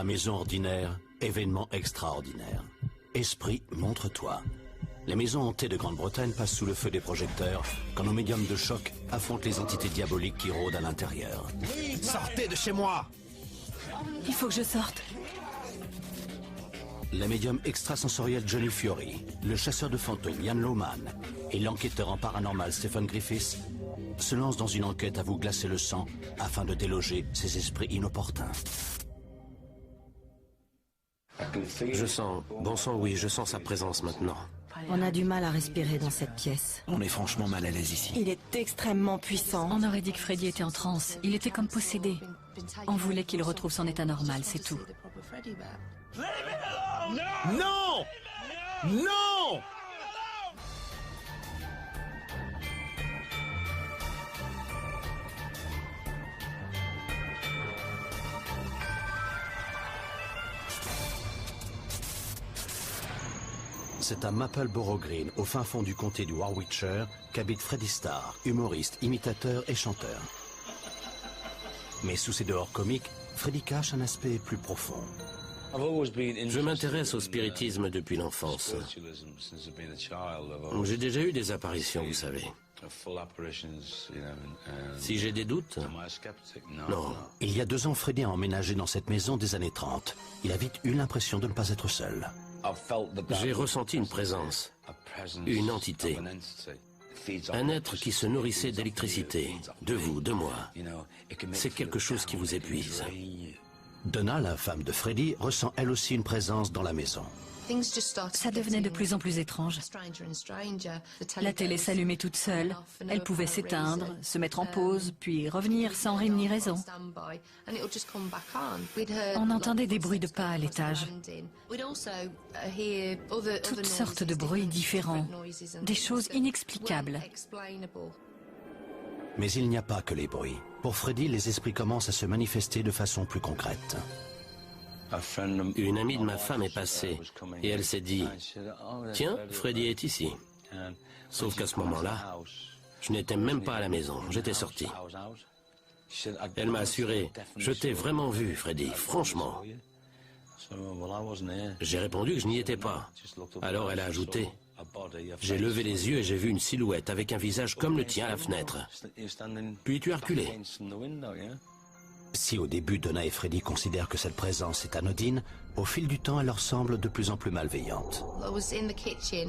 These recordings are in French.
À maison ordinaire, événement extraordinaire. Esprit, montre-toi. Les maisons hantées de Grande-Bretagne passent sous le feu des projecteurs quand nos médiums de choc affrontent les entités diaboliques qui rôdent à l'intérieur. Sortez de chez moi! Il faut que je sorte. La médium extrasensorielle Johnny Fury, le chasseur de fantômes Ian Lohman et l'enquêteur en paranormal Stephen Griffiths se lancent dans une enquête à vous glacer le sang afin de déloger ces esprits inopportuns. Je sens... Bon sang, oui, je sens sa présence maintenant. On a du mal à respirer dans cette pièce. On est franchement mal à l'aise ici. Il est extrêmement puissant. On aurait dit que Freddy était en transe. Il était comme possédé. On voulait qu'il retrouve son état normal, c'est tout. Non! Non! C'est à Mapleborough Green, au fin fond du comté du Warwickshire, qu'habite Freddie Starr, humoriste, imitateur et chanteur. Mais sous ses dehors comiques, Freddy cache un aspect plus profond. Je m'intéresse au spiritisme depuis l'enfance. J'ai déjà eu des apparitions, vous savez. Si j'ai des doutes? Non. Il y a 2 ans, Freddy a emménagé dans cette maison des années 30. Il a vite eu l'impression de ne pas être seul. J'ai ressenti une présence, une entité, un être qui se nourrissait d'électricité, de vous, de moi. C'est quelque chose qui vous épuise. Donna, la femme de Freddy, ressent elle aussi une présence dans la maison. Ça devenait de plus en plus étrange. La télé s'allumait toute seule. Elle pouvait s'éteindre, se mettre en pause, puis revenir sans rime ni raison. On entendait des bruits de pas à l'étage. Toutes sortes de bruits différents, des choses inexplicables. Mais il n'y a pas que les bruits. Pour Freddy, les esprits commencent à se manifester de façon plus concrète. Une amie de ma femme est passée et elle s'est dit « Tiens, Freddy est ici ». Sauf qu'à ce moment-là, je n'étais même pas à la maison, j'étais sorti. Elle m'a assuré « Je t'ai vraiment vu, Freddy, franchement ». J'ai répondu que je n'y étais pas. Alors elle a ajouté « J'ai levé les yeux et j'ai vu une silhouette avec un visage comme le tien à la fenêtre. Puis tu as reculé. » Si au début Donna et Freddy considèrent que cette présence est anodine, au fil du temps elle leur semble de plus en plus malveillante.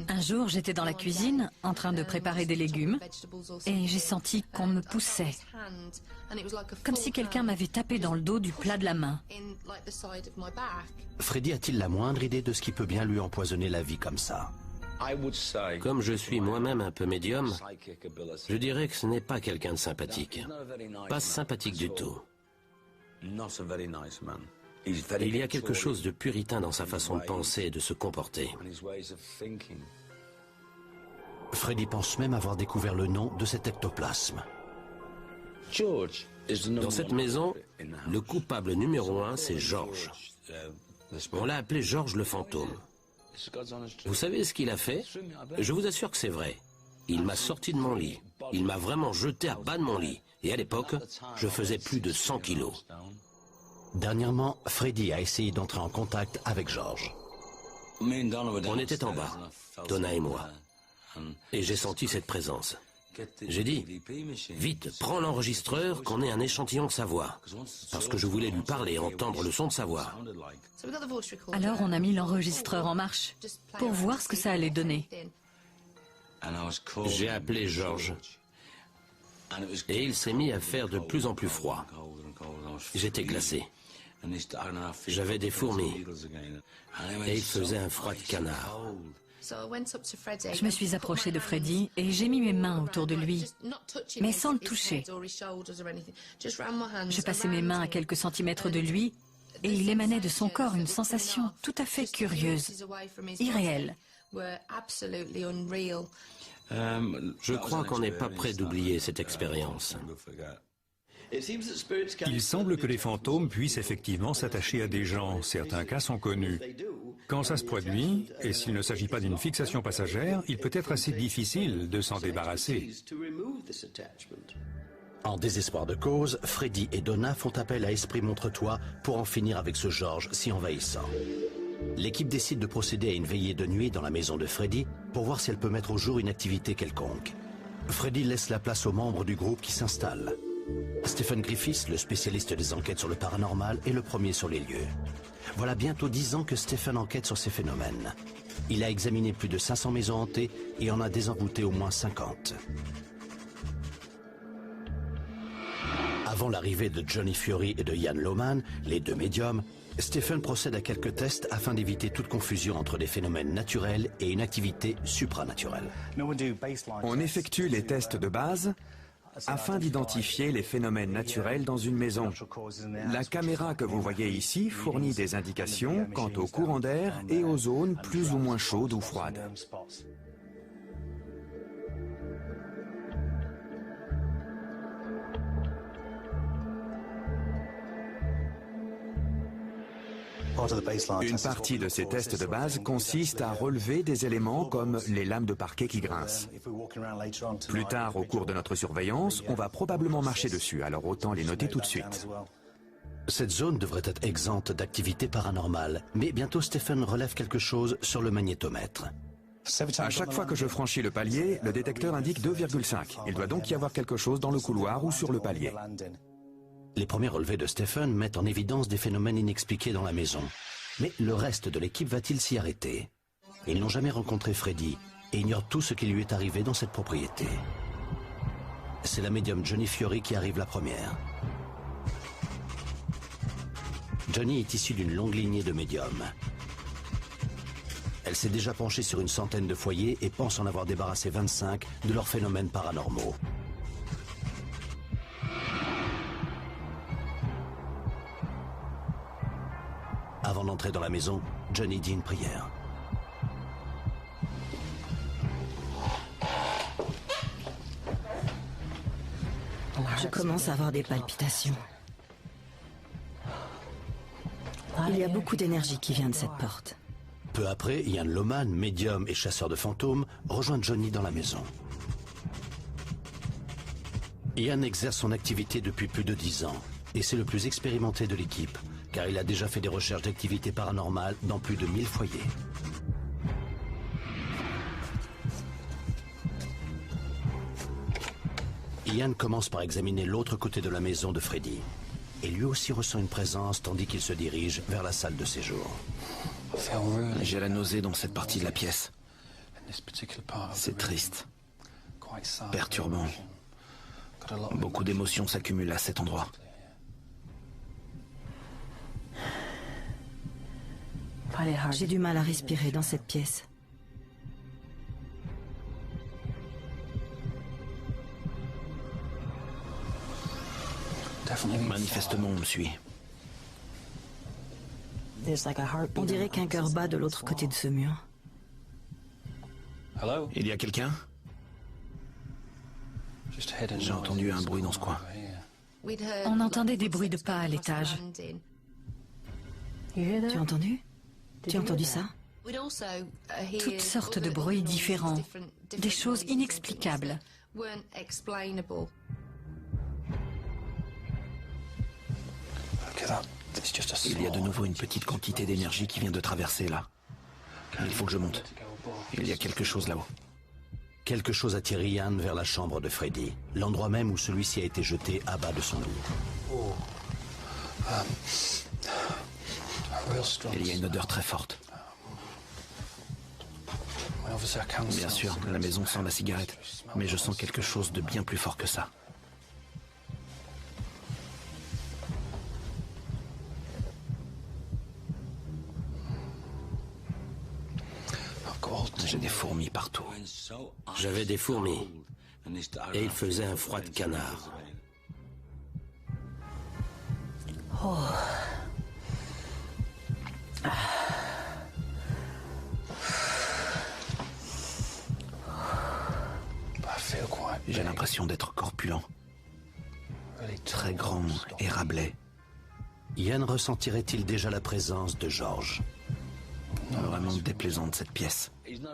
Un jour, j'étais dans la cuisine, en train de préparer des légumes, et j'ai senti qu'on me poussait. Comme si quelqu'un m'avait tapé dans le dos du plat de la main. Freddy a-t-il la moindre idée de ce qui peut bien lui empoisonner la vie comme ça? Comme je suis moi-même un peu médium, je dirais que ce n'est pas quelqu'un de sympathique. Pas sympathique du tout. Il y a quelque chose de puritain dans sa façon de penser et de se comporter. Freddy pense même avoir découvert le nom de cet ectoplasme. Dans cette maison, le coupable numéro 1, c'est George. On l'a appelé George le fantôme. Vous savez ce qu'il a fait? Je vous assure que c'est vrai. Il m'a sorti de mon lit. Il m'a vraiment jeté à bas de mon lit. Et à l'époque, je faisais plus de 100 kilos. Dernièrement, Freddy a essayé d'entrer en contact avec George. On était en bas, Donna et moi. Et j'ai senti cette présence. J'ai dit, vite, prends l'enregistreur, qu'on ait un échantillon de sa voix. Parce que je voulais lui parler et entendre le son de sa voix. Alors on a mis l'enregistreur en marche, pour voir ce que ça allait donner. J'ai appelé George. Et il s'est mis à faire de plus en plus froid. J'étais glacé. J'avais des fourmis. Et il faisait un froid de canard. Je me suis approchée de Freddy et j'ai mis mes mains autour de lui, mais sans le toucher. J'ai passé mes mains à quelques centimètres de lui et il émanait de son corps une sensation tout à fait curieuse, irréelle. Je crois qu'on n'est pas prêt d'oublier cette expérience. Il semble que les fantômes puissent effectivement s'attacher à des gens. Certains cas sont connus. Quand ça se produit, et s'il ne s'agit pas d'une fixation passagère, il peut être assez difficile de s'en débarrasser. En désespoir de cause, Freddy et Donna font appel à Esprit Montre-toi pour en finir avec ce George si envahissant. L'équipe décide de procéder à une veillée de nuit dans la maison de Freddy pour voir si elle peut mettre au jour une activité quelconque. Freddy laisse la place aux membres du groupe qui s'installent. Stephen Griffiths, le spécialiste des enquêtes sur le paranormal, est le premier sur les lieux. Voilà bientôt 10 ans que Stephen enquête sur ces phénomènes. Il a examiné plus de 500 maisons hantées et en a désembouté au moins 50. Avant l'arrivée de Johnny Fury et de Ian Lohman, les deux médiums, Stephen procède à quelques tests afin d'éviter toute confusion entre des phénomènes naturels et une activité supranaturelle. On effectue les tests de base afin d'identifier les phénomènes naturels dans une maison. La caméra que vous voyez ici fournit des indications quant au courant d'air et aux zones plus ou moins chaudes ou froides. Une partie de ces tests de base consiste à relever des éléments comme les lames de parquet qui grincent. Plus tard, au cours de notre surveillance, on va probablement marcher dessus, alors autant les noter tout de suite. Cette zone devrait être exempte d'activité paranormale, mais bientôt Stephen relève quelque chose sur le magnétomètre. À chaque fois que je franchis le palier, le détecteur indique 2,5. Il doit donc y avoir quelque chose dans le couloir ou sur le palier. Les premiers relevés de Stephen mettent en évidence des phénomènes inexpliqués dans la maison. Mais le reste de l'équipe va-t-il s'y arrêter? Ils n'ont jamais rencontré Freddy et ignorent tout ce qui lui est arrivé dans cette propriété. C'est la médium Johnny Fury qui arrive la première. Johnny est issue d'une longue lignée de médiums. Elle s'est déjà penchée sur une centaine de foyers et pense en avoir débarrassé 25 de leurs phénomènes paranormaux. Avant d'entrer dans la maison, Johnny dit une prière. Je commence à avoir des palpitations. Il y a beaucoup d'énergie qui vient de cette porte. Peu après, Ian Lohman, médium et chasseur de fantômes, rejoint Johnny dans la maison. Ian exerce son activité depuis plus de 10 ans et c'est le plus expérimenté de l'équipe, car il a déjà fait des recherches d'activités paranormales dans plus de 1000 foyers. Ian commence par examiner l'autre côté de la maison de Freddy. Et lui aussi ressent une présence tandis qu'il se dirige vers la salle de séjour. J'ai la nausée dans cette partie de la pièce. C'est triste, perturbant. Beaucoup d'émotions s'accumulent à cet endroit. J'ai du mal à respirer dans cette pièce. Manifestement, on me suit. On dirait qu'un cœur bat de l'autre côté de ce mur. Il y a quelqu'un? J'ai entendu un bruit dans ce coin. On entendait des bruits de pas à l'étage. Tu as entendu? Tu as entendu ça? Toutes sortes de bruits différents, des choses inexplicables. Il y a de nouveau une petite quantité d'énergie qui vient de traverser là. Il faut que je monte. Il y a quelque chose là-haut. Quelque chose attire Ian vers la chambre de Freddy, l'endroit même où celui-ci a été jeté à bas de son lit. Il y a une odeur très forte. Bien sûr, la maison sent la cigarette, mais je sens quelque chose de bien plus fort que ça. J'ai des fourmis partout. J'avais des fourmis. Et il faisait un froid de canard. J'ai l'impression d'être corpulent. Très grand et râblé. Ian ressentirait-il déjà la présence de George? Vraiment déplaisante cette pièce.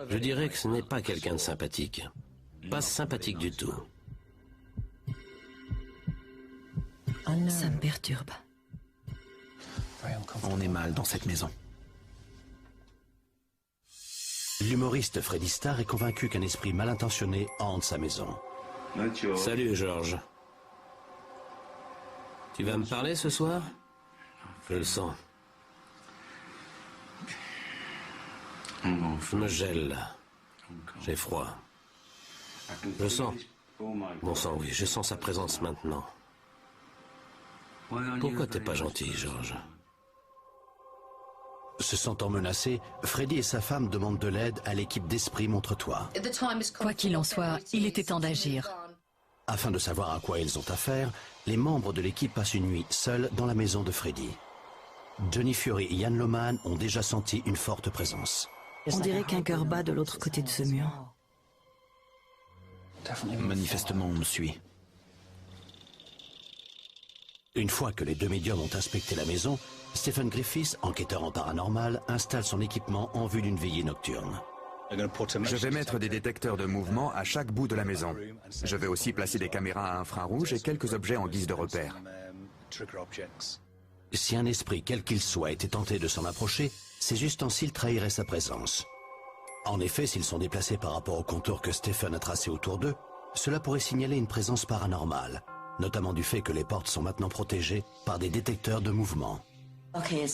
Je dirais que ce n'est pas quelqu'un de sympathique. Pas sympathique du tout. Ça me perturbe. On est mal dans cette maison. L'humoriste Freddie Starr est convaincu qu'un esprit mal intentionné hante sa maison. Salut, George. Tu vas me parler ce soir? Je le sens. Je me gèle. J'ai froid. Je sens. Bon sang, oui, je sens sa présence maintenant. Pourquoi t'es pas gentil, George? Se sentant menacé, Freddy et sa femme demandent de l'aide à l'équipe d'Esprit Montre-toi. Quoi qu'il en soit, il était temps d'agir. Afin de savoir à quoi ils ont affaire, les membres de l'équipe passent une nuit seuls dans la maison de Freddy. Johnny Fury et Ian Lohman ont déjà senti une forte présence. On dirait qu'un cœur bat de l'autre côté de ce mur. Manifestement, on me suit. Une fois que les deux médiums ont inspecté la maison, Stephen Griffiths, enquêteur en paranormal, installe son équipement en vue d'une veillée nocturne. Je vais mettre des détecteurs de mouvement à chaque bout de la maison. Je vais aussi placer des caméras à infrarouge et quelques objets en guise de repère. Si un esprit, quel qu'il soit, était tenté de s'en approcher, ces ustensiles trahiraient sa présence. En effet, s'ils sont déplacés par rapport au contour que Stephen a tracé autour d'eux, cela pourrait signaler une présence paranormale, notamment du fait que les portes sont maintenant protégées par des détecteurs de mouvement.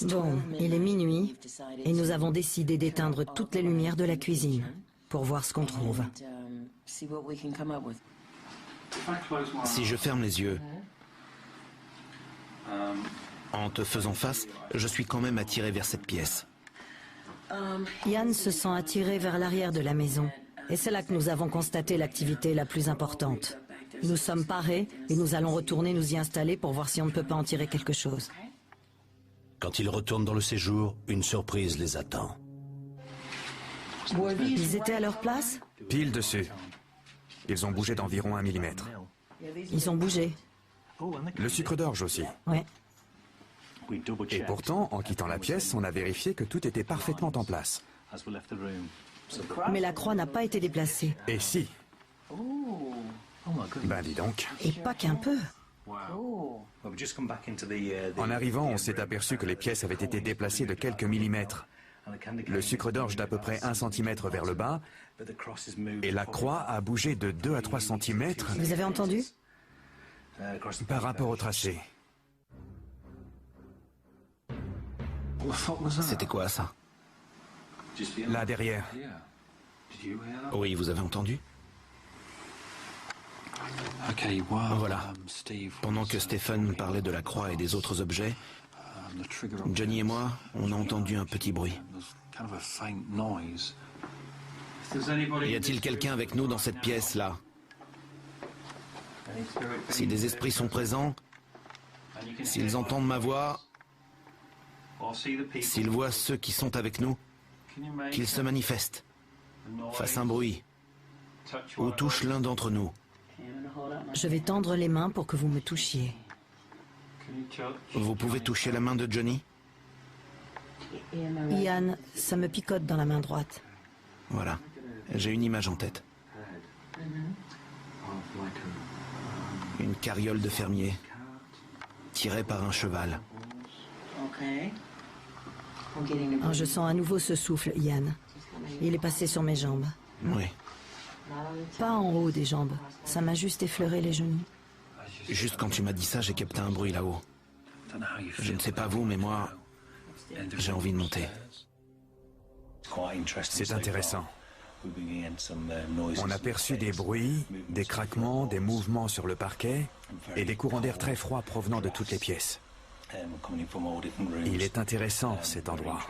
Bon, il est minuit et nous avons décidé d'éteindre toutes les lumières de la cuisine pour voir ce qu'on trouve. Si je ferme les yeux, en te faisant face, je suis quand même attiré vers cette pièce. Ian se sent attiré vers l'arrière de la maison et c'est là que nous avons constaté l'activité la plus importante. Nous sommes parés et nous allons retourner nous y installer pour voir si on ne peut pas en tirer quelque chose. Quand ils retournent dans le séjour, une surprise les attend. Ils étaient à leur place? Pile dessus. Ils ont bougé d'environ 1 millimètre. Ils ont bougé. Le sucre d'orge aussi. Ouais. Et pourtant, en quittant la pièce, on a vérifié que tout était parfaitement en place. Mais la croix n'a pas été déplacée. Et si? Ben dis donc. Et pas qu'un peu. En arrivant, on s'est aperçu que les pièces avaient été déplacées de quelques millimètres. Le sucre d'orge d'à peu près 1 centimètre vers le bas, et la croix a bougé de 2 à 3 centimètres Vous avez entendu? par rapport au tracé. C'était quoi ça? Là derrière. Oui, vous avez entendu? Voilà. Pendant que Stephen parlait de la croix et des autres objets, Johnny et moi, on a entendu un petit bruit. Y a-t-il quelqu'un avec nous dans cette pièce-là? Si des esprits sont présents, s'ils entendent ma voix, s'ils voient ceux qui sont avec nous, qu'ils se manifestent, fassent un bruit, ou touchent l'un d'entre nous. Je vais tendre les mains pour que vous me touchiez. Vous pouvez toucher la main de Johnny? Ian, ça me picote dans la main droite. Voilà, j'ai une image en tête. Une carriole de fermier, tirée par un cheval. Oh, je sens à nouveau ce souffle, Ian. Il est passé sur mes jambes. Oui, Pas en haut des jambes. Ça m'a juste effleuré les genoux. juste quand tu m'as dit ça, j'ai capté un bruit là-haut. Je ne sais pas vous, mais moi, j'ai envie de monter. C'est intéressant. On a perçu des bruits, des craquements, des mouvements sur le parquet et des courants d'air très froids provenant de toutes les pièces. Il est intéressant, cet endroit.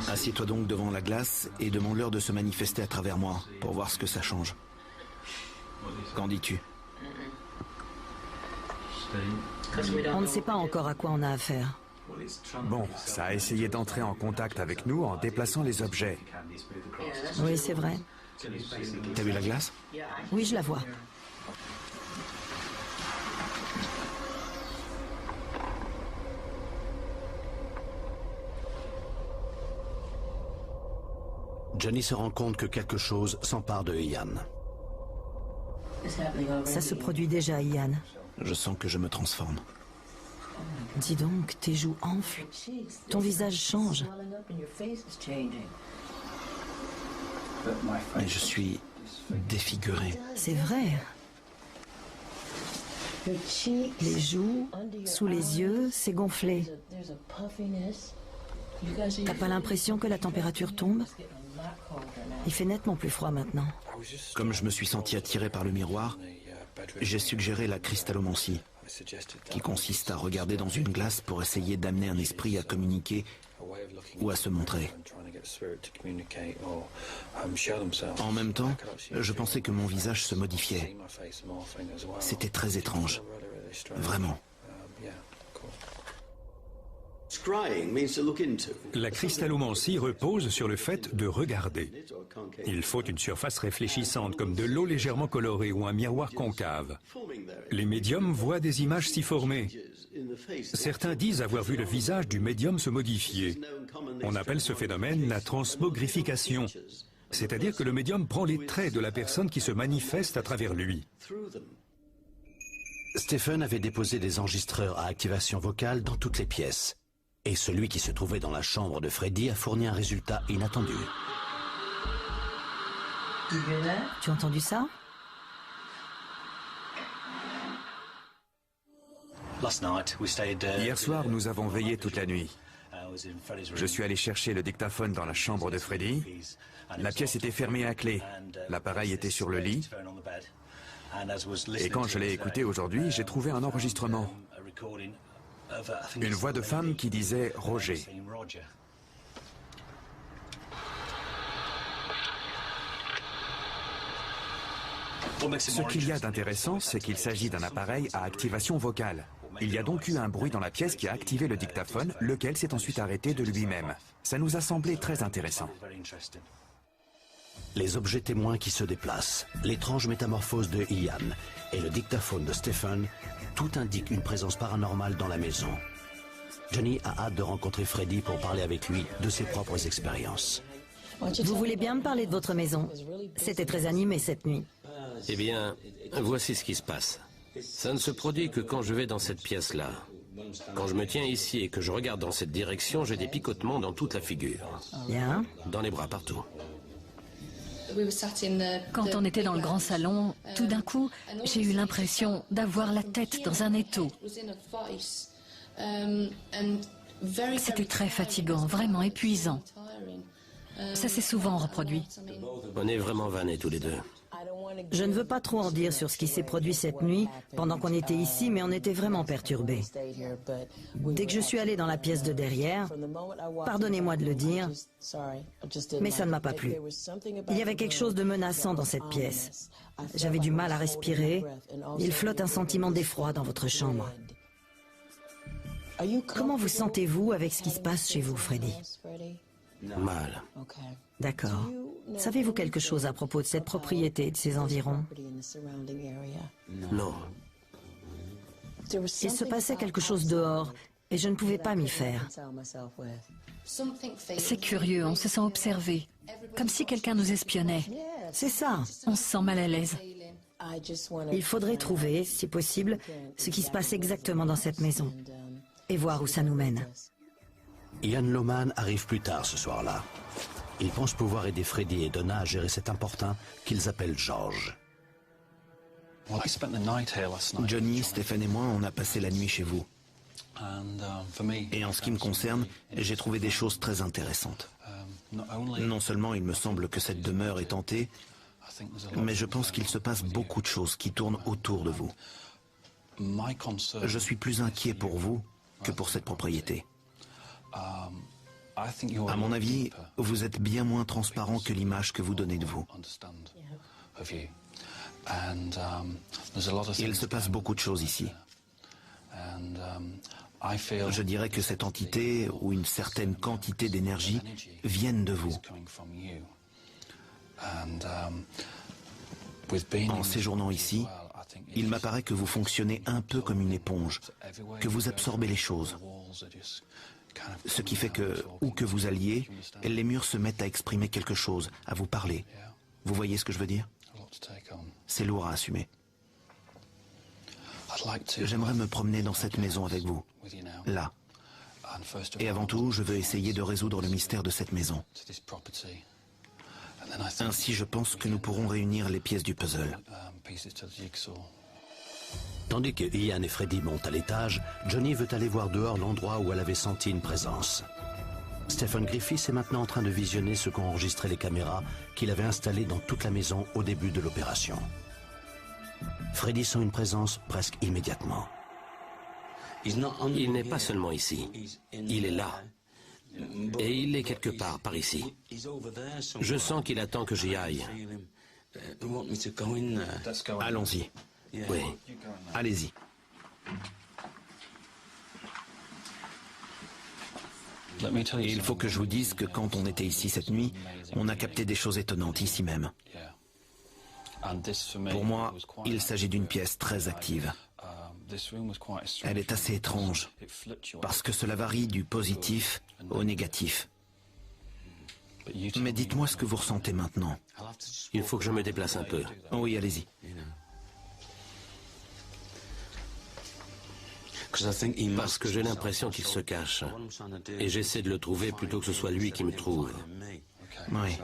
Assieds-toi donc devant la glace et demande-leur de se manifester à travers moi pour voir ce que ça change. Qu'en dis-tu? On ne sait pas encore à quoi on a affaire. Bon, ça a essayé d'entrer en contact avec nous en déplaçant les objets. Oui, c'est vrai. T'as vu la glace? Oui, je la vois. Johnny se rend compte que quelque chose s'empare de Ian. Ça se produit déjà, Ian. Je sens que je me transforme. Dis donc, tes joues enflent. Ton visage change. Mais je suis défiguré. C'est vrai. Les joues, sous les yeux, c'est gonflé. T'as pas l'impression que la température tombe? Il fait nettement plus froid maintenant. Comme je me suis senti attiré par le miroir, j'ai suggéré la cristallomancie, qui consiste à regarder dans une glace pour essayer d'amener un esprit à communiquer ou à se montrer. En même temps, je pensais que mon visage se modifiait. C'était très étrange. Vraiment. La cristallomancie repose sur le fait de regarder. Il faut une surface réfléchissante comme de l'eau légèrement colorée ou un miroir concave. Les médiums voient des images s'y former. Certains disent avoir vu le visage du médium se modifier. On appelle ce phénomène la transmogrification, c'est-à-dire que le médium prend les traits de la personne qui se manifeste à travers lui. Stephen avait déposé des enregistreurs à activation vocale dans toutes les pièces. Et celui qui se trouvait dans la chambre de Freddy a fourni un résultat inattendu. Tu as entendu ça? Hier soir, nous avons veillé toute la nuit. Je suis allé chercher le dictaphone dans la chambre de Freddy. La pièce était fermée à clé. L'appareil était sur le lit. Et quand je l'ai écouté aujourd'hui, j'ai trouvé un enregistrement. Une voix de femme qui disait « Roger ». Ce qu'il y a d'intéressant, c'est qu'il s'agit d'un appareil à activation vocale. Il y a donc eu un bruit dans la pièce qui a activé le dictaphone, lequel s'est ensuite arrêté de lui-même. Ça nous a semblé très intéressant. Les objets témoins qui se déplacent, l'étrange métamorphose de Ian et le dictaphone de Stephen, tout indique une présence paranormale dans la maison. Johnny a hâte de rencontrer Freddy pour parler avec lui de ses propres expériences. Vous voulez bien me parler de votre maison? C'était très animé cette nuit. Eh bien, voici ce qui se passe. Ça ne se produit que quand je vais dans cette pièce-là. Quand je me tiens ici et que je regarde dans cette direction, j'ai des picotements dans toute la figure. Bien. Dans les bras, partout. Quand on était dans le grand salon, tout d'un coup, j'ai eu l'impression d'avoir la tête dans un étau. C'était très fatigant, vraiment épuisant. Ça s'est souvent reproduit. On est vraiment vannés tous les deux. Je ne veux pas trop en dire sur ce qui s'est produit cette nuit pendant qu'on était ici, mais on était vraiment perturbés. Dès que je suis allé dans la pièce de derrière, pardonnez-moi de le dire, mais ça ne m'a pas plu. Il y avait quelque chose de menaçant dans cette pièce. J'avais du mal à respirer. Il flotte un sentiment d'effroi dans votre chambre. Comment vous sentez-vous avec ce qui se passe chez vous, Freddy? Mal. D'accord. Savez-vous quelque chose à propos de cette propriété et de ses environs? Non. Il se passait quelque chose dehors et je ne pouvais pas m'y faire. C'est curieux, on se sent observé, comme si quelqu'un nous espionnait. C'est ça. On se sent mal à l'aise. Il faudrait trouver, si possible, ce qui se passe exactement dans cette maison et voir où ça nous mène. Ian Lohman arrive plus tard ce soir-là. Il pense pouvoir aider Freddy et Donna à gérer cet importun qu'ils appellent George. Johnny, Stephen et moi, on a passé la nuit chez vous. Et en ce qui me concerne, j'ai trouvé des choses très intéressantes. Non seulement il me semble que cette demeure est hantée, mais je pense qu'il se passe beaucoup de choses qui tournent autour de vous. Je suis plus inquiet pour vous que pour cette propriété. À mon avis, vous êtes bien moins transparent que l'image que vous donnez de vous. Il se passe beaucoup de choses ici. Je dirais que cette entité ou une certaine quantité d'énergie viennent de vous. En séjournant ici, il m'apparaît que vous fonctionnez un peu comme une éponge, que vous absorbez les choses. Ce qui fait que, où que vous alliez, les murs se mettent à exprimer quelque chose, à vous parler. Vous voyez ce que je veux dire? C'est lourd à assumer. J'aimerais me promener dans cette maison avec vous, là. Et avant tout, je veux essayer de résoudre le mystère de cette maison. Ainsi, je pense que nous pourrons réunir les pièces du puzzle. Tandis que Ian et Freddy montent à l'étage, Johnny veut aller voir dehors l'endroit où elle avait senti une présence. Stephen Griffiths est maintenant en train de visionner ce qu'ont enregistré les caméras qu'il avait installées dans toute la maison au début de l'opération. Freddy sent une présence presque immédiatement. Il n'est pas seulement ici, il est là. Et il est quelque part par ici. Je sens qu'il attend que j'y aille. Allons-y. Oui. Allez-y. Il faut que je vous dise que quand on était ici cette nuit, on a capté des choses étonnantes ici même. Pour moi, il s'agit d'une pièce très active. Elle est assez étrange, parce que cela varie du positif au négatif. Mais dites-moi ce que vous ressentez maintenant. Il faut que je me déplace un peu. Oui, allez-y. Parce que j'ai l'impression qu'il se cache. Et j'essaie de le trouver plutôt que ce soit lui qui me trouve. Oui.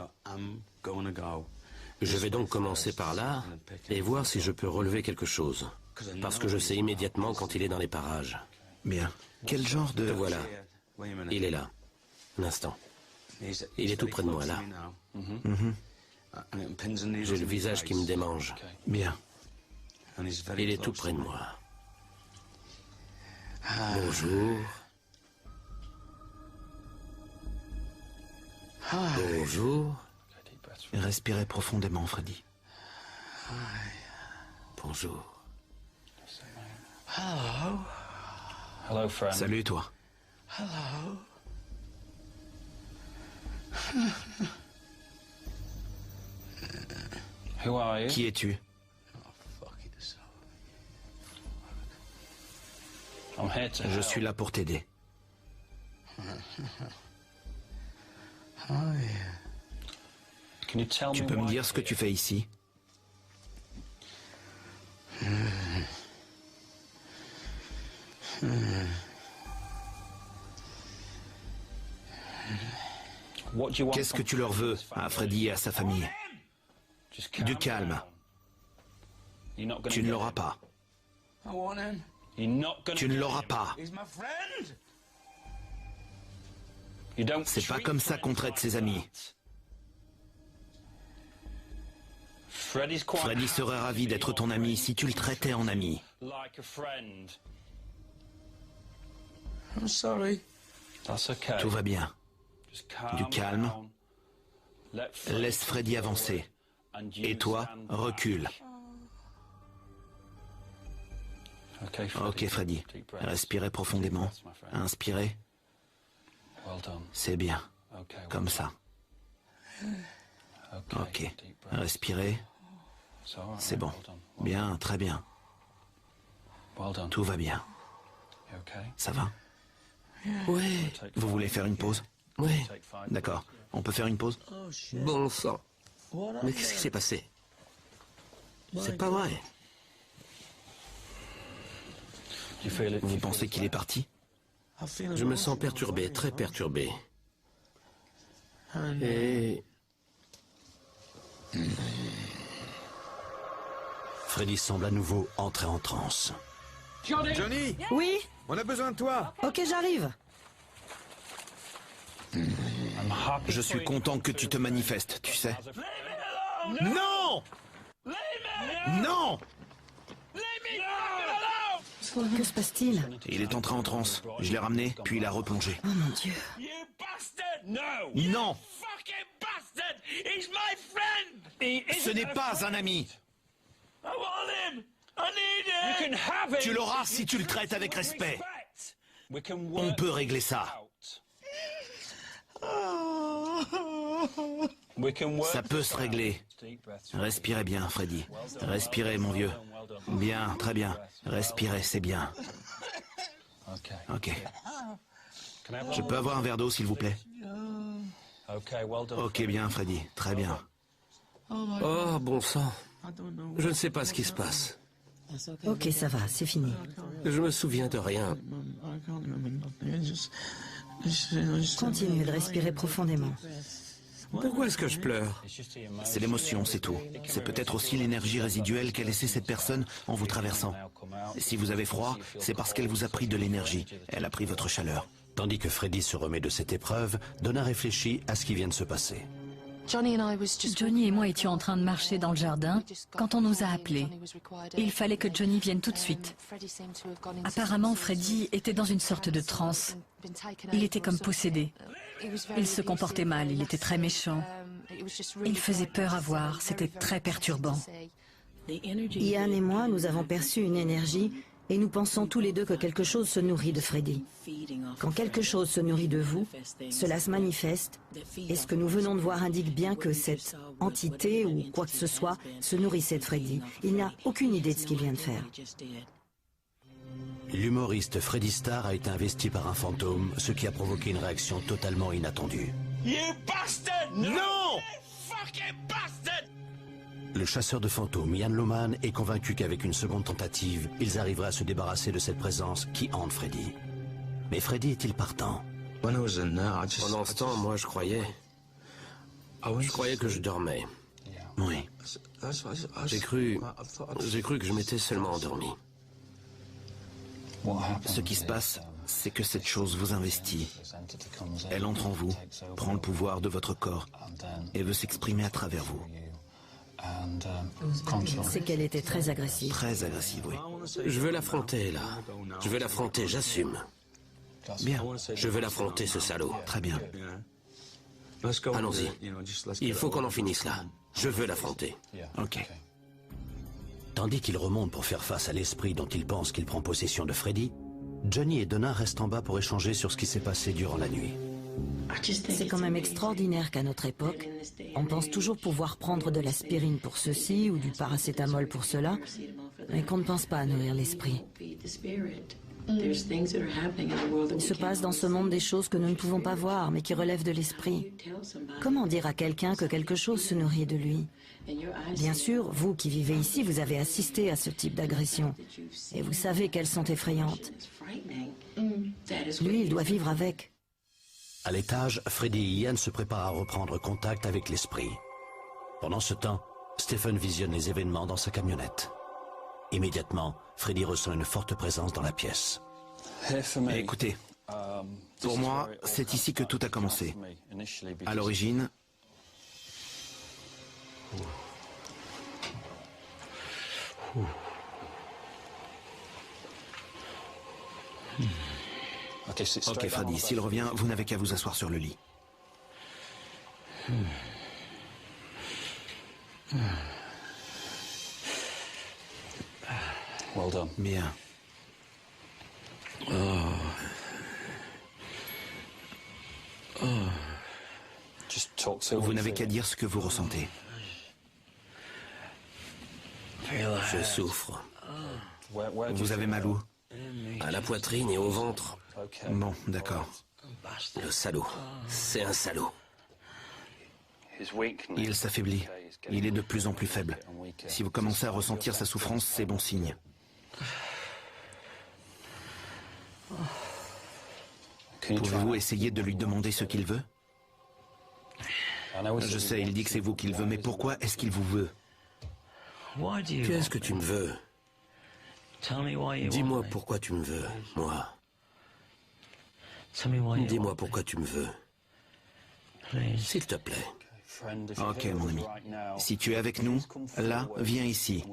Je vais donc commencer par là et voir si je peux relever quelque chose. Parce que je sais immédiatement quand il est dans les parages. Bien. Quel genre de... Le voilà. Il est là. Un instant. Il est tout près de moi, là. J'ai le visage qui me démange. Bien. Il est tout près de moi. Bonjour. Bonjour. Respirez profondément, Freddy. Bonjour. Salut, toi. Qui es-tu? Je suis là pour t'aider. Tu peux me dire ce que tu fais ici? Qu'est-ce que tu leur veux à Freddy et à sa famille? Du calme. Tu ne l'auras pas. Tu ne l'auras pas. C'est pas comme ça qu'on traite ses amis. Freddy serait ravi d'être ton ami si tu le traitais en ami. Tout va bien. Du calme. Laisse Freddy avancer. Et toi, recule. Ok, Freddy. Respirez profondément. Inspirez. C'est bien. Comme ça. Ok. Respirez. C'est bon. Bien, très bien. Tout va bien. Ça va? Oui. Vous voulez faire une pause? Oui. D'accord. On peut faire une pause? Bon sang. Mais qu'est-ce qui s'est passé? C'est pas vrai. Vous pensez qu'il est parti? Je me sens perturbé, très perturbé. Et... Freddy semble à nouveau entrer en transe. Johnny! Oui? On a besoin de toi! Ok, j'arrive. Je suis content que tu te manifestes, tu sais. Non! Non! Que se passe-t-il? Il est entré en transe. Je l'ai ramené, puis il a replongé. Oh mon Dieu. Non! Ce n'est pas un ami! Tu l'auras si tu le traites avec respect. On peut régler ça. Ça peut se régler. Respirez bien, Freddy. Respirez, mon vieux. Bien, très bien. Respirez, c'est bien. Ok. Je peux avoir un verre d'eau, s'il vous plaît? Ok, bien, Freddy. Très bien. Oh, bon sang. Je ne sais pas ce qui se passe. Ok, ça va, c'est fini. Je me souviens de rien. Continuez de respirer profondément. Pourquoi est-ce que je pleure? C'est l'émotion, c'est tout. C'est peut-être aussi l'énergie résiduelle qu'a laissée cette personne en vous traversant. Si vous avez froid, c'est parce qu'elle vous a pris de l'énergie. Elle a pris votre chaleur. Tandis que Freddy se remet de cette épreuve, Donna réfléchit à ce qui vient de se passer. Johnny et moi étions en train de marcher dans le jardin quand on nous a appelés. Il fallait que Johnny vienne tout de suite. Apparemment, Freddy était dans une sorte de transe. Il était comme possédé. Il se comportait mal, il était très méchant. Il faisait peur à voir, c'était très perturbant. Ian et moi, nous avons perçu une énergie et nous pensons tous les deux que quelque chose se nourrit de Freddy. Quand quelque chose se nourrit de vous, cela se manifeste, et ce que nous venons de voir indique bien que cette entité ou quoi que ce soit se nourrissait de Freddy. Il n'a aucune idée de ce qu'il vient de faire. L'humoriste Freddy Starr a été investi par un fantôme, ce qui a provoqué une réaction totalement inattendue. Non! Le chasseur de fantômes, Ian Lohman, est convaincu qu'avec une seconde tentative, ils arriveraient à se débarrasser de cette présence qui hante Freddy. Mais Freddy est-il partant? Pendant ce temps, moi, je croyais que je dormais. Oui. J'ai cru que je m'étais seulement endormi. Ce qui se passe, c'est que cette chose vous investit. Elle entre en vous, prend le pouvoir de votre corps et veut s'exprimer à travers vous. C'est qu'elle était très agressive. Très agressive, oui. Je veux l'affronter, là. Je veux l'affronter, j'assume. Bien. Je veux l'affronter, ce salaud. Très bien. Allons-y. Il faut qu'on en finisse là. Je veux l'affronter. Ok. Tandis qu'il remonte pour faire face à l'esprit dont il pense qu'il prend possession de Freddy, Johnny et Donna restent en bas pour échanger sur ce qui s'est passé durant la nuit. C'est quand même extraordinaire qu'à notre époque, on pense toujours pouvoir prendre de l'aspirine pour ceci ou du paracétamol pour cela, mais qu'on ne pense pas à nourrir l'esprit. Il se passe dans ce monde des choses que nous ne pouvons pas voir, mais qui relèvent de l'esprit. Comment dire à quelqu'un que quelque chose se nourrit de lui? Bien sûr, vous qui vivez ici, vous avez assisté à ce type d'agression, et vous savez qu'elles sont effrayantes. Lui, il doit vivre avec. À l'étage, Freddy et Ian se préparent à reprendre contact avec l'esprit. Pendant ce temps, Stephen visionne les événements dans sa camionnette. Immédiatement, Freddy ressent une forte présence dans la pièce. Écoutez, pour moi, c'est ici que tout a commencé. À l'origine, ok, Freddy, s'il revient, vous n'avez qu'à vous asseoir sur le lit. Bien. Vous n'avez qu'à dire ce que vous ressentez. Je souffre. Vous avez mal où? À la poitrine et au ventre. Bon, d'accord. Le salaud. C'est un salaud. Il s'affaiblit. Il est de plus en plus faible. Si vous commencez à ressentir sa souffrance, c'est bon signe. Pouvez-vous essayer de lui demander ce qu'il veut? Je sais, il dit que c'est vous qu'il veut, mais pourquoi est-ce qu'il vous veut? Qu'est-ce que tu me veux? Dis-moi pourquoi tu me veux, moi. Dis-moi pourquoi tu me veux. S'il te plaît. Ok, mon ami. Si tu es avec nous, là, viens ici.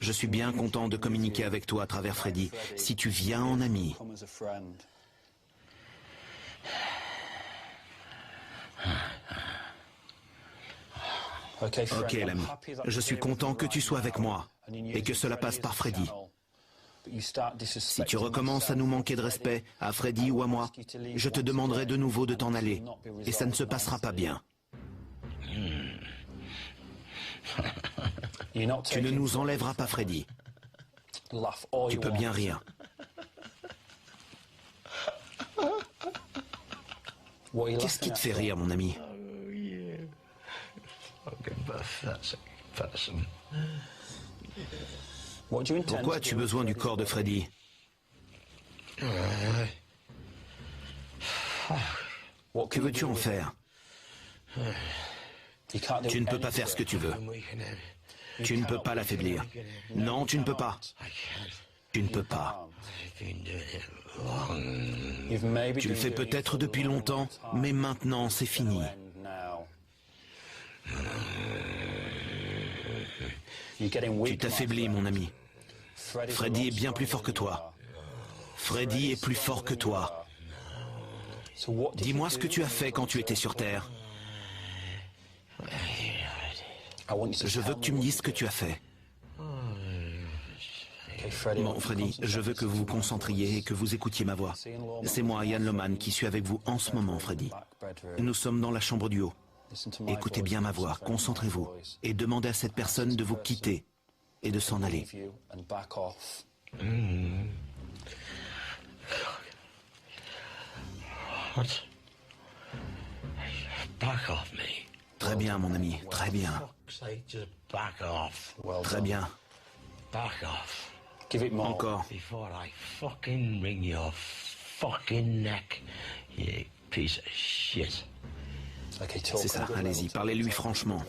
Je suis bien content de communiquer avec toi à travers Freddy. Si tu viens en ami. Ok, l'ami. Je suis content que tu sois avec moi et que cela passe par Freddy. Si tu recommences à nous manquer de respect, à Freddy ou à moi, je te demanderai de nouveau de t'en aller. Et ça ne se passera pas bien. Tu ne nous enlèveras pas, Freddy. Tu peux bien rire. Qu'est-ce qui te fait rire, mon ami? Pourquoi as-tu besoin du corps de Freddy? Que veux-tu en faire? Tu ne peux pas faire ce que tu veux. Tu ne peux pas l'affaiblir. Non, tu ne peux pas. Tu ne peux pas. Tu le fais peut-être depuis longtemps, mais maintenant c'est fini. Tu t'affaiblis, mon ami. Freddy est bien plus fort que toi. Freddy est plus fort que toi. Dis-moi ce que tu as fait quand tu étais sur Terre. Je veux que tu me dises ce que tu as fait. Bon, Freddy, je veux que vous vous concentriez et que vous écoutiez ma voix. C'est moi, Ian Lohman, qui suis avec vous en ce moment, Freddy. Nous sommes dans la chambre du haut. Écoutez bien ma voix, concentrez-vous et demandez à cette personne de vous quitter et de s'en aller. Très bien, mon ami, très bien. Très bien. Encore. C'est ça, allez-y, parlez-lui franchement.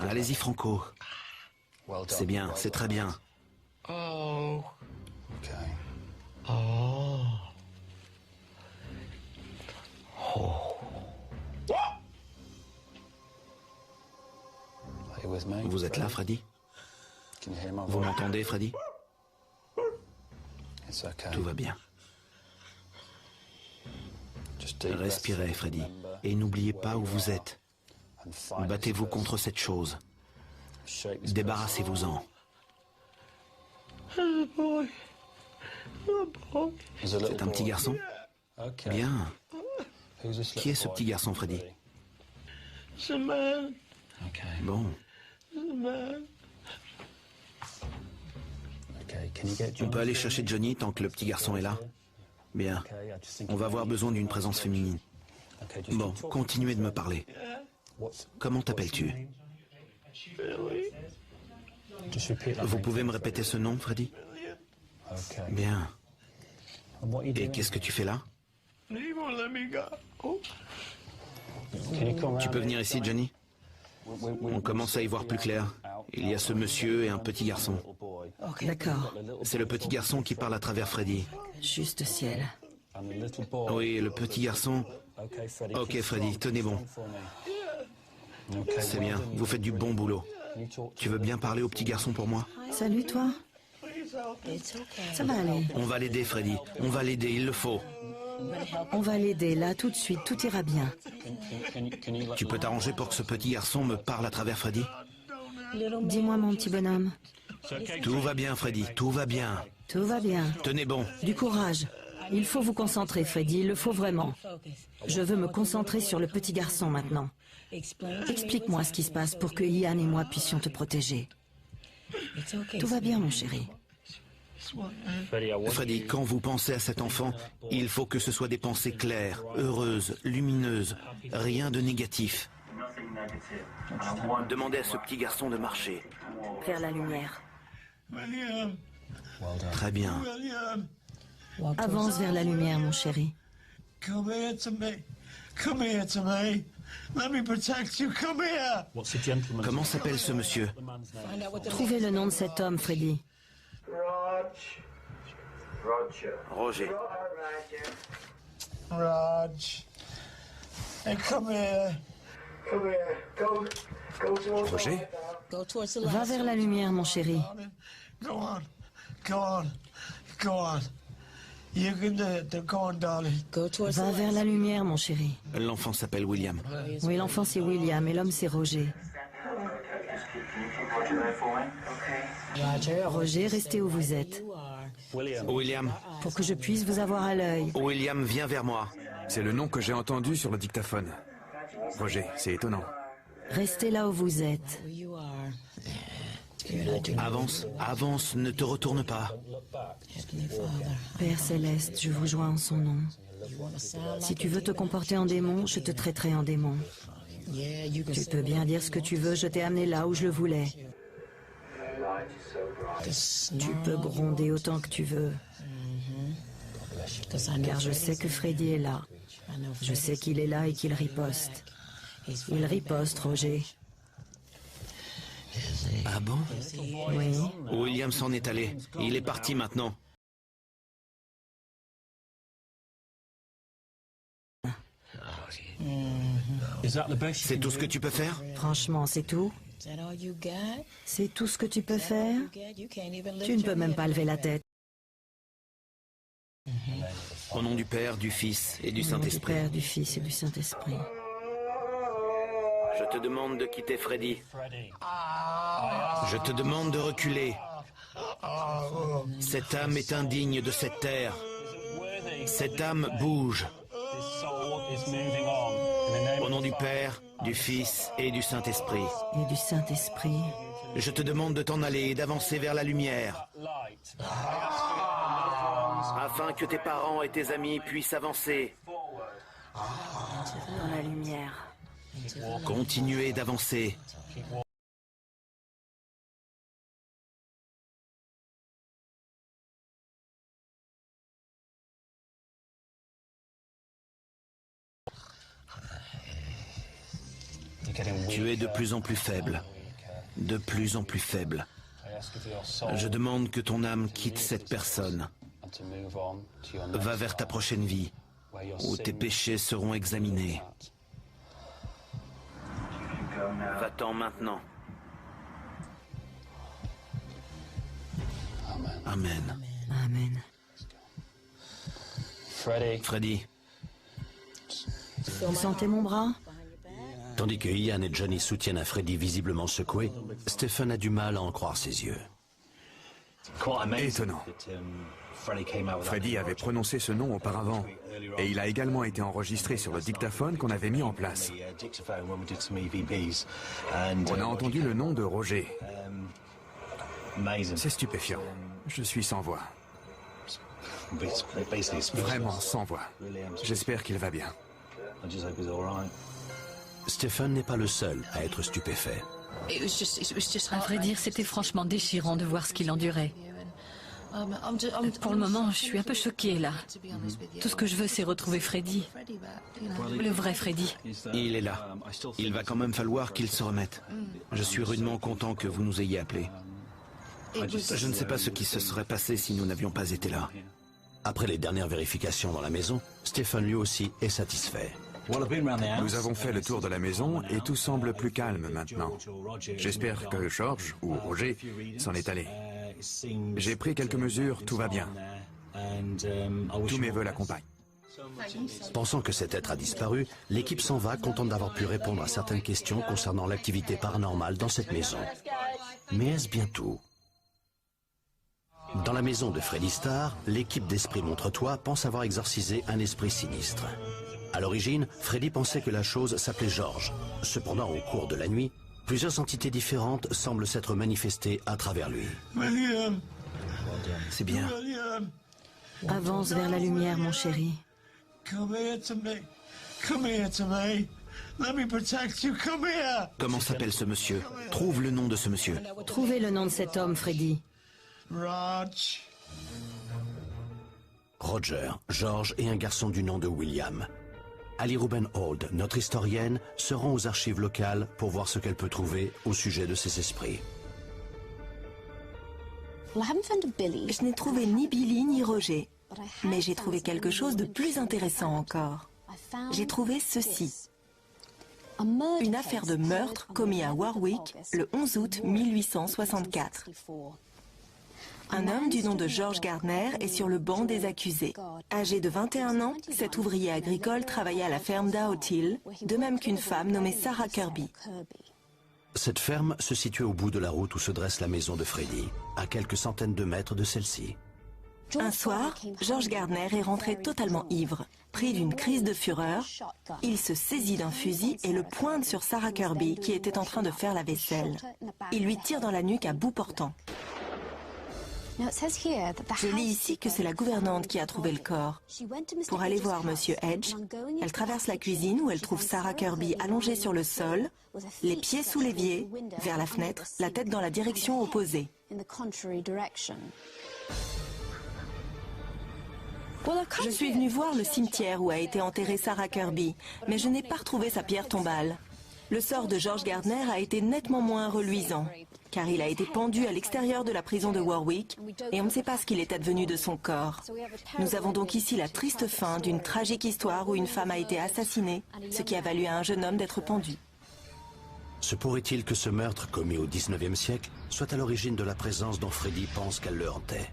Allez-y, Franco. C'est bien, c'est très bien. Vous êtes là, Freddy? Vous m'entendez, Freddy? Tout va bien. Respirez, Freddy, et n'oubliez pas où vous êtes. Battez-vous contre cette chose. Débarrassez-vous-en. C'est un petit garçon? Bien. Qui est ce petit garçon, Freddy? Bon. On peut aller chercher Johnny tant que le petit garçon est là? Bien. On va avoir besoin d'une présence féminine. Bon, continuez de me parler. Comment t'appelles-tu? Vous pouvez me répéter ce nom, Freddy? Bien. Et qu'est-ce que tu fais là? Tu peux venir ici, Johnny? On commence à y voir plus clair. Il y a ce monsieur et un petit garçon. D'accord. C'est le petit garçon qui parle à travers Freddy. Juste ciel. Oui, le petit garçon. Ok, Freddy, tenez bon. C'est bien, vous faites du bon boulot. Tu veux bien parler au petit garçon pour moi? Salut, toi. Ça va aller. On va l'aider, Freddy. On va l'aider, il le faut. On va l'aider, là, tout de suite. Tout ira bien. Tu peux t'arranger pour que ce petit garçon me parle à travers Freddy? Dis-moi, mon petit bonhomme. Tout va bien, Freddy, tout va bien. Tout va bien. Tenez bon. Du courage. Il faut vous concentrer, Freddy, il le faut vraiment. Je veux me concentrer sur le petit garçon maintenant. Explique-moi ce qui se passe pour que Ian et moi puissions te protéger. Tout va bien, mon chéri. Freddy, quand vous pensez à cet enfant, il faut que ce soit des pensées claires, heureuses, lumineuses, rien de négatif. Demandez à ce petit garçon de marcher. Vers la lumière. Très bien. Avance vers la lumière, mon chéri. Comment s'appelle ce monsieur? Trouvez le nom de cet homme, Freddy. Roger. Roger? Va vers la lumière, mon chéri. Va vers la lumière, mon chéri. L'enfant s'appelle William. Oui, l'enfant c'est William et l'homme c'est Roger. Roger, restez où vous êtes. William. Pour que je puisse vous avoir à l'œil. William, viens vers moi. C'est le nom que j'ai entendu sur le dictaphone. Roger, c'est étonnant. Restez là où vous êtes. Avance, avance, ne te retourne pas. Père Céleste, je vous joins en son nom. Si tu veux te comporter en démon, je te traiterai en démon. Tu peux bien dire ce que tu veux, je t'ai amené là où je le voulais. Tu peux gronder autant que tu veux. Car je sais que Freddy est là. Je sais qu'il est là et qu'il riposte. Il riposte, Roger. Ah bon? Oui. William s'en est allé. Il est parti maintenant. C'est tout ce que tu peux faire? Franchement, c'est tout? C'est tout ce que tu peux faire? Tu ne peux même pas lever la tête. Au nom du Père, du Fils et du Au nom du Saint-Esprit. Père, du Fils et du Saint-Esprit. Je te demande de quitter Freddy. Je te demande de reculer. Cette âme est indigne de cette terre. Cette âme bouge. Au nom du Père, du Fils et du Saint-Esprit. Et du Saint-Esprit. Je te demande de t'en aller et d'avancer vers la lumière. Afin que tes parents et tes amis puissent avancer. Dans la lumière. Continuez d'avancer. Tu es de plus en plus faible. De plus en plus faible. Je demande que ton âme quitte cette personne. Va vers ta prochaine vie, où tes péchés seront examinés. Va-t'en maintenant. Amen. Amen. Freddy, Vous sentez mon bras? Tandis que Ian et Johnny soutiennent un Freddy visiblement secoué, Stephen a du mal à en croire ses yeux. Étonnant. Freddy avait prononcé ce nom auparavant, et il a également été enregistré sur le dictaphone qu'on avait mis en place. On a entendu le nom de Roger. C'est stupéfiant. Je suis sans voix. Vraiment sans voix. J'espère qu'il va bien. Stephen n'est pas le seul à être stupéfait. À vrai dire, c'était franchement déchirant de voir ce qu'il endurait. Pour le moment, je suis un peu choquée là. Tout ce que je veux, c'est retrouver Freddy. Le vrai Freddy. il est là. Il va quand même falloir qu'il se remette. Je suis rudement content que vous nous ayez appelés. Je ne sais pas ce qui se serait passé si nous n'avions pas été là. Après les dernières vérifications dans la maison, Stephen lui aussi est satisfait. Nous avons fait le tour de la maison et tout semble plus calme maintenant. J'espère que George ou Roger s'en est allé. J'ai pris quelques mesures, tout va bien. Tous mes vœux l'accompagnent. Pensant que cet être a disparu, l'équipe s'en va, contente d'avoir pu répondre à certaines questions concernant l'activité paranormale dans cette maison. Mais est-ce bien tout? Dans la maison de Freddy Starr, l'équipe d'Esprit Montre-toi pense avoir exorcisé un esprit sinistre. À l'origine, Freddy pensait que la chose s'appelait George. Cependant, au cours de la nuit, plusieurs entités différentes semblent s'être manifestées à travers lui. C'est bien. Avance vers la lumière, mon chéri. Comment s'appelle ce monsieur? Trouve le nom de ce monsieur. Trouvez le nom de cet homme, Freddy. Roger, George et un garçon du nom de William. Ali Ruben Hold, notre historienne, se rend aux archives locales pour voir ce qu'elle peut trouver au sujet de ces esprits. Je n'ai trouvé ni Billy ni Roger, mais j'ai trouvé quelque chose de plus intéressant encore. J'ai trouvé ceci. Une affaire de meurtre commis à Warwick le 11 août 1864. Un homme du nom de George Gardner est sur le banc des accusés. Âgé de 21 ans, cet ouvrier agricole travaillait à la ferme d'Out Hill, de même qu'une femme nommée Sarah Kirby. Cette ferme se situe au bout de la route où se dresse la maison de Freddy, à quelques centaines de mètres de celle-ci. Un soir, George Gardner est rentré totalement ivre. Pris d'une crise de fureur, il se saisit d'un fusil et le pointe sur Sarah Kirby qui était en train de faire la vaisselle. Il lui tire dans la nuque à bout portant. Je lis ici que c'est la gouvernante qui a trouvé le corps. Pour aller voir Monsieur Edge, elle traverse la cuisine où elle trouve Sarah Kirby allongée sur le sol, les pieds sous l'évier, vers la fenêtre, la tête dans la direction opposée. Je suis venue voir le cimetière où a été enterrée Sarah Kirby, mais je n'ai pas retrouvé sa pierre tombale. Le sort de George Gardner a été nettement moins reluisant, car il a été pendu à l'extérieur de la prison de Warwick et on ne sait pas ce qu'il est advenu de son corps. Nous avons donc ici la triste fin d'une tragique histoire où une femme a été assassinée, ce qui a valu à un jeune homme d'être pendu. Se pourrait-il que ce meurtre commis au XIXe siècle soit à l'origine de la présence dont Freddy pense qu'elle le hantait?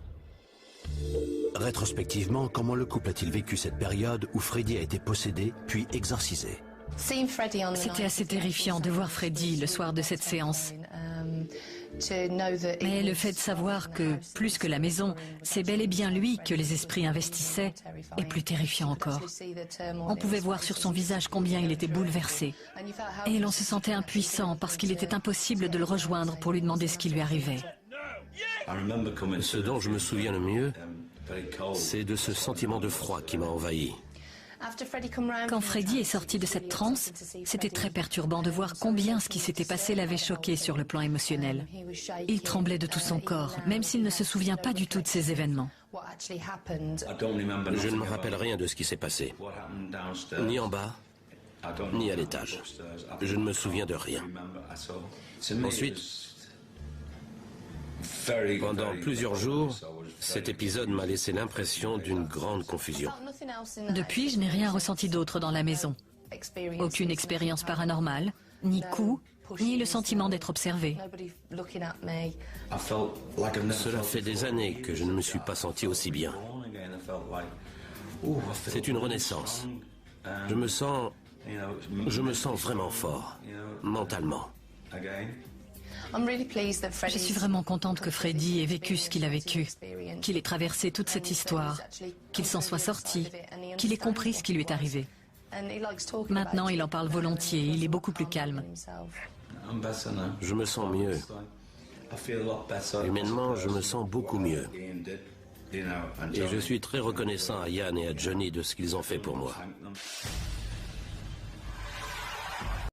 Rétrospectivement, comment le couple a-t-il vécu cette période où Freddy a été possédé puis exorcisé? C'était assez terrifiant de voir Freddy le soir de cette séance. Mais le fait de savoir que, plus que la maison, c'est bel et bien lui que les esprits investissaient, est plus terrifiant encore. On pouvait voir sur son visage combien il était bouleversé. Et l'on se sentait impuissant parce qu'il était impossible de le rejoindre pour lui demander ce qui lui arrivait. Ce dont je me souviens le mieux, c'est de ce sentiment de froid qui m'a envahi. Quand Freddy est sorti de cette transe, c'était très perturbant de voir combien ce qui s'était passé l'avait choqué sur le plan émotionnel. Il tremblait de tout son corps, même s'il ne se souvient pas du tout de ces événements. Je ne me rappelle rien de ce qui s'est passé, ni en bas, ni à l'étage. Je ne me souviens de rien. Ensuite, pendant plusieurs jours, cet épisode m'a laissé l'impression d'une grande confusion. Depuis, je n'ai rien ressenti d'autre dans la maison. Aucune expérience paranormale, ni coup, ni le sentiment d'être observé. Cela fait des années que je ne me suis pas senti aussi bien. C'est une renaissance. Je me sens vraiment fort, mentalement. Je suis vraiment contente que Freddy ait vécu ce qu'il a vécu, qu'il ait traversé toute cette histoire, qu'il s'en soit sorti, qu'il ait compris ce qui lui est arrivé. Maintenant, il en parle volontiers, il est beaucoup plus calme. Je me sens mieux. Humainement, je me sens beaucoup mieux. Et je suis très reconnaissant à Ian et à Johnny de ce qu'ils ont fait pour moi.